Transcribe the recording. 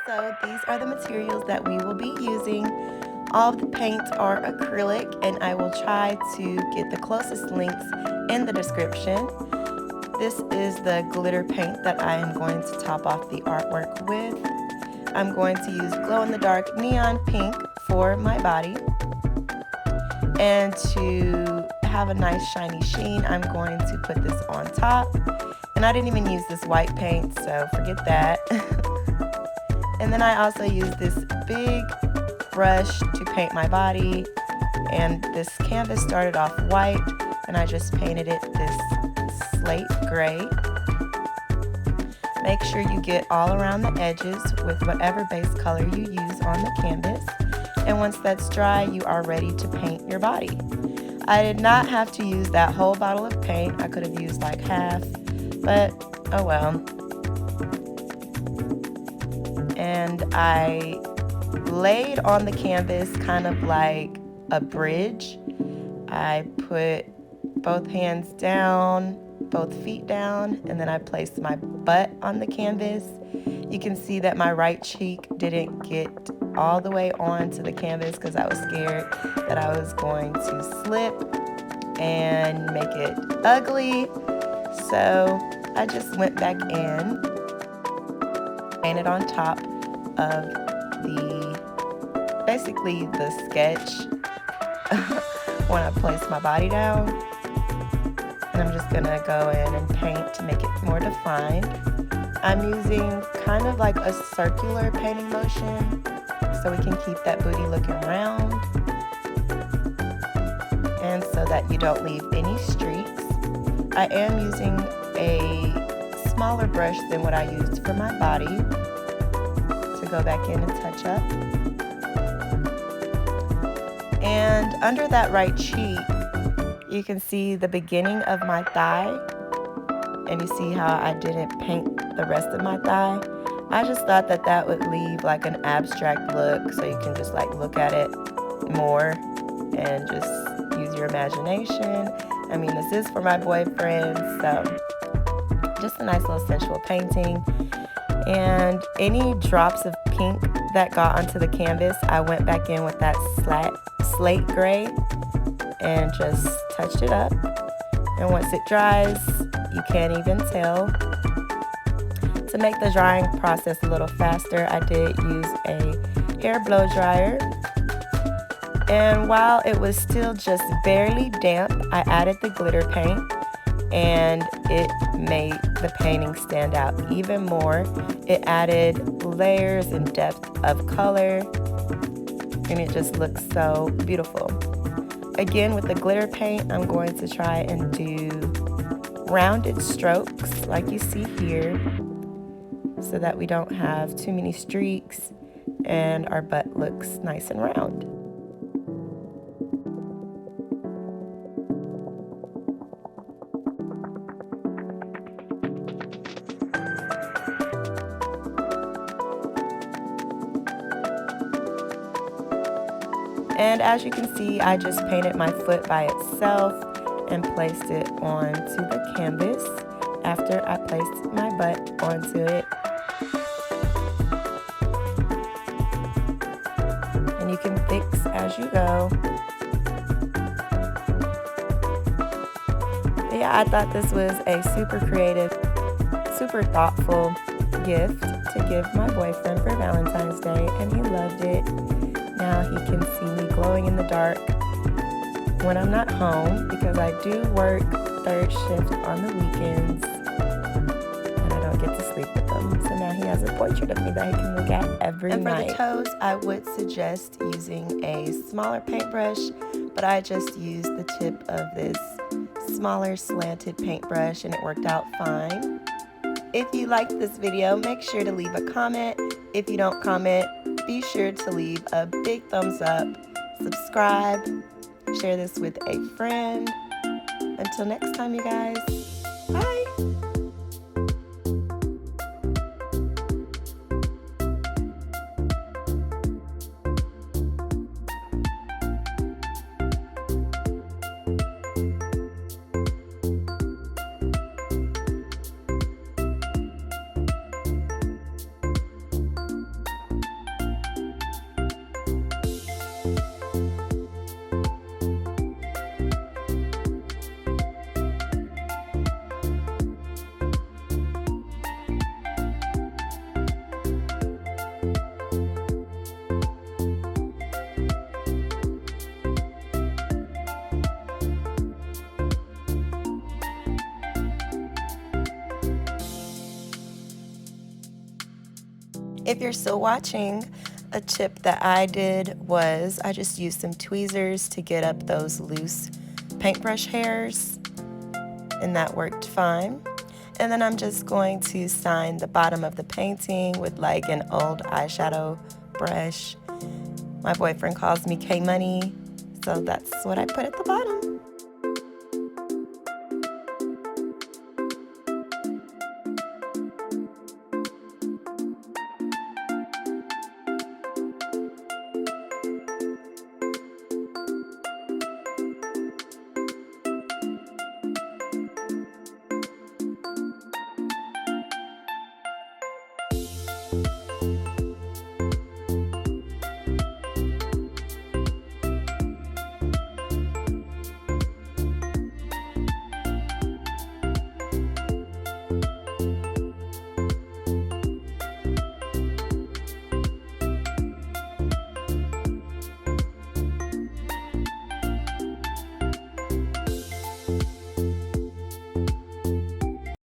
So these are the materials that we will be using. All of the paints are acrylic, and I will try to get the closest links in the description. This is the glitter paint that I am going to top off the artwork with. I'm going to use glow-in-the-dark neon pink for my body. And to have a nice shiny sheen, I'm going to put this on top. And I didn't even use this white paint, so forget that. And then I also use this big brush to paint my body. And this canvas started off white, and I just painted it this slate gray. Make sure you get all around the edges with whatever base color you use on the canvas. And once that's dry, you are ready to paint your body. I did not have to use that whole bottle of paint. I could have used like half, but oh well. And I laid on the canvas kind of like a bridge. I put both hands down, both feet down, and then I placed my butt on the canvas. You can see that my right cheek didn't get all the way onto the canvas because I was scared that I was going to slip and make it ugly. So I just went back in, painted on top of basically the sketch when I placed my body down. And I'm just gonna go in and paint to make it more defined. I'm using kind of like a circular painting motion so we can keep that booty looking round and so that you don't leave any streaks. I am using a smaller brush than what I used for my body to go back in and touch up. And under that right cheek, you can see the beginning of my thigh, and you see how I didn't paint the rest of my thigh. I just thought that that would leave like an abstract look, so you can just like look at it more and just use your imagination. I mean, this is for my boyfriend, so just a nice little sensual painting. And any drops of pink that got onto the canvas, I went back in with that slate gray and just touched it up. And once it dries, you can't even tell. To make the drying process a little faster, I did use a hair blow dryer. And while it was still just barely damp, I added the glitter paint, and it made the painting stand out even more. It added layers and depth of color, and it just looks so beautiful. Again, with the glitter paint, I'm going to try and do rounded strokes like you see here, so that we don't have too many streaks and our butt looks nice and round. And as you can see, I just painted my foot by itself and placed it onto the canvas after I placed my butt onto it. And you can fix as you go. But yeah, I thought this was a super creative, super thoughtful gift to give my boyfriend for Valentine's Day, and he loved it. Now he can see me glowing in the dark when I'm not home, because I do work third shift on the weekends and I don't get to sleep with him. So now he has a portrait of me that he can look at every night. And for the toes, I would suggest using a smaller paintbrush, but I just used the tip of this smaller slanted paintbrush and it worked out fine. If you liked this video, make sure to leave a comment. If you don't comment, be sure to leave a big thumbs up, subscribe, share this with a friend. Until next time, you guys, bye! If you're still watching, a tip that I did was I just used some tweezers to get up those loose paintbrush hairs, and that worked fine. And then I'm just going to sign the bottom of the painting with like an old eyeshadow brush. My boyfriend calls me K-Money, so that's what I put at the bottom.